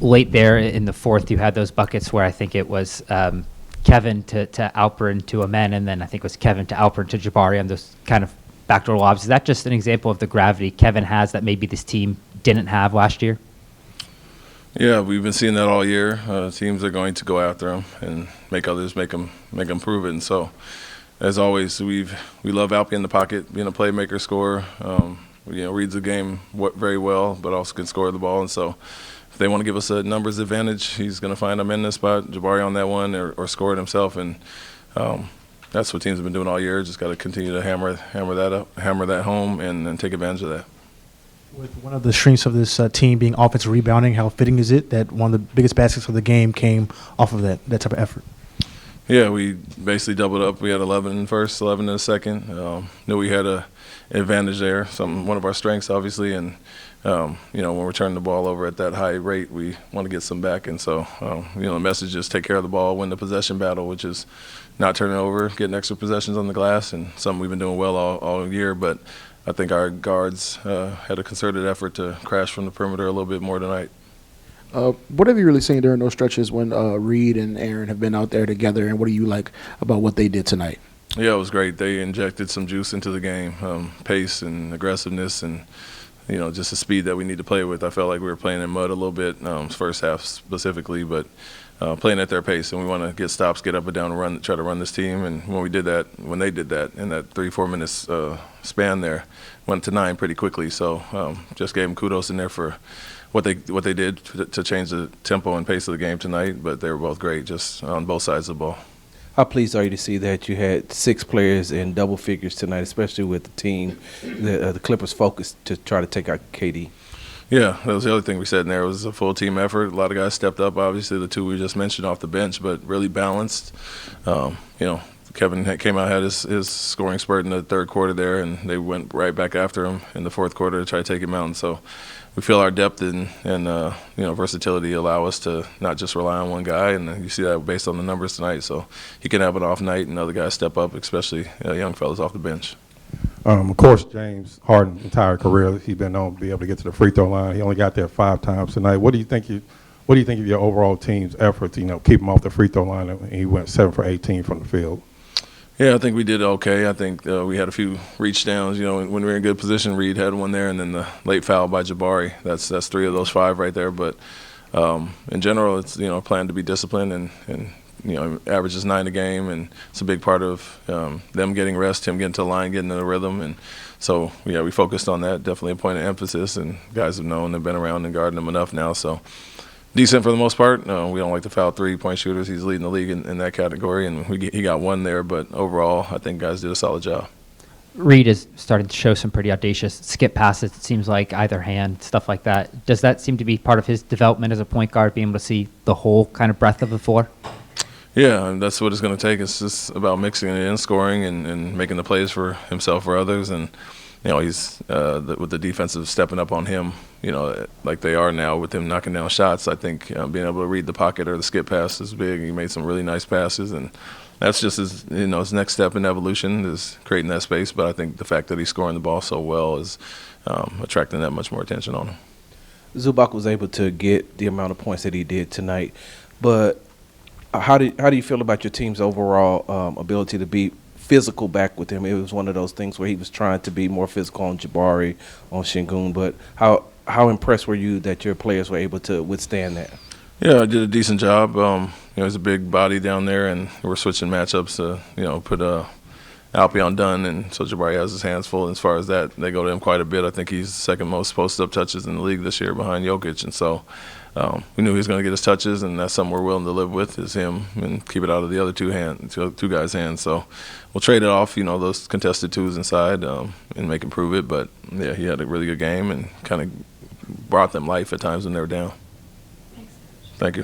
late there in the fourth, you had those buckets where I think it was Kevin to Alperin to Amen, and then I think it was Kevin to Alperin to Jabari on those kind of backdoor lobs. Is that just an example of the gravity Kevin has that maybe this team didn't have last year? Yeah, we've been seeing that all year. Teams are going to go after him and make others make them prove it. And so, as always, we love Alpy in the pocket, being a playmaker, scorer. Reads the game very well, but also can score the ball. And so, if they want to give us a numbers advantage, he's going to find them in this spot, Jabari on that one, or score it himself. And that's what teams have been doing all year. Just got to continue to hammer that home, and take advantage of that. With one of the strengths of this team being offensive rebounding, how fitting is it that one of the biggest baskets of the game came off of that type of effort? Yeah, we basically doubled up. We had 11 in the first, 11 in the second. Knew we had an advantage there, one of our strengths, obviously. And, when we're turning the ball over at that high rate, we want to get some back. And so, the message is take care of the ball, win the possession battle, which is not turning over, getting extra possessions on the glass, and something we've been doing well all year. But I think our guards had a concerted effort to crash from the perimeter a little bit more tonight. What have you really seen during those stretches when Reed and Aaron have been out there together, and what do you like about what they did tonight? Yeah, it was great. They injected some juice into the game, pace and aggressiveness, and just the speed that we need to play with. I felt like we were playing in mud a little bit, first half specifically, but playing at their pace, and we want to get stops, get up and down, and try to run this team. And when they did that in that 3-4 minutes span there, went to 9 pretty quickly. So just gave them kudos in there for what they did to change the tempo and pace of the game tonight. But they were both great, just on both sides of the ball. How pleased are you to see that you had 6 players in double figures tonight, especially with the team, the Clippers focused to try to take out KD? Yeah, that was the other thing we said in there. It was a full team effort. A lot of guys stepped up, obviously, the 2 we just mentioned off the bench, but really balanced. Kevin came out, had his scoring spurt in the third quarter there, and they went right back after him in the fourth quarter to try to take him out. And so we feel our depth and versatility allow us to not just rely on one guy, and you see that based on the numbers tonight. So he can have an off night, and other guys step up, especially young fellas off the bench. Of course, James Harden's entire career, he's been known to be able to get to the free throw line. He only got there 5 times tonight. What do you think of your overall team's effort to keep him off the free throw line? And he went 7 for 18 from the field. Yeah, I think we did okay. I think we had a few reach downs. When we were in good position, Reed had one there, and then the late foul by Jabari. That's 3 of those 5 right there. But in general, it's plan to be disciplined and averages 9 a game, and it's a big part of them getting rest, him getting to the line, getting in the rhythm. And so, we focused on that, definitely a point of emphasis, and guys have known, they've been around and guarding him enough now. So decent for the most part. We don't like to foul 3-point shooters. He's leading the league in that category, and he got 1 there. But overall, I think guys did a solid job. Reed is starting to show some pretty audacious skip passes, it seems like, either hand, stuff like that. Does that seem to be part of his development as a point guard, being able to see the whole kind of breadth of the floor? Yeah, and that's what it's going to take. It's just about mixing it in, scoring, and making the plays for himself or others. And, he's with the defensive stepping up on him, like they are now with him knocking down shots. I think being able to read the pocket or the skip pass is big. He made some really nice passes, and that's just his next step in evolution is creating that space. But I think the fact that he's scoring the ball so well is attracting that much more attention on him. Zubac was able to get the amount of points that he did tonight, but how do you feel about your team's overall ability to be physical back with him? It was one of those things where he was trying to be more physical on Jabari, on Şengün, but how impressed were you that your players were able to withstand that? Yeah, I did a decent job. He's a big body down there, and we're switching matchups to, put Alpy on Dunn, and so Jabari has his hands full. And as far as that, they go to him quite a bit. I think he's the second most post-up touches in the league this year behind Jokic, and so we knew he was going to get his touches, and that's something we're willing to live with is him and keep it out of the other two guys' hands. So we'll trade it off, those contested 2s inside and make him prove it. But, yeah, he had a really good game and kind of brought them life at times when they were down. Thank you.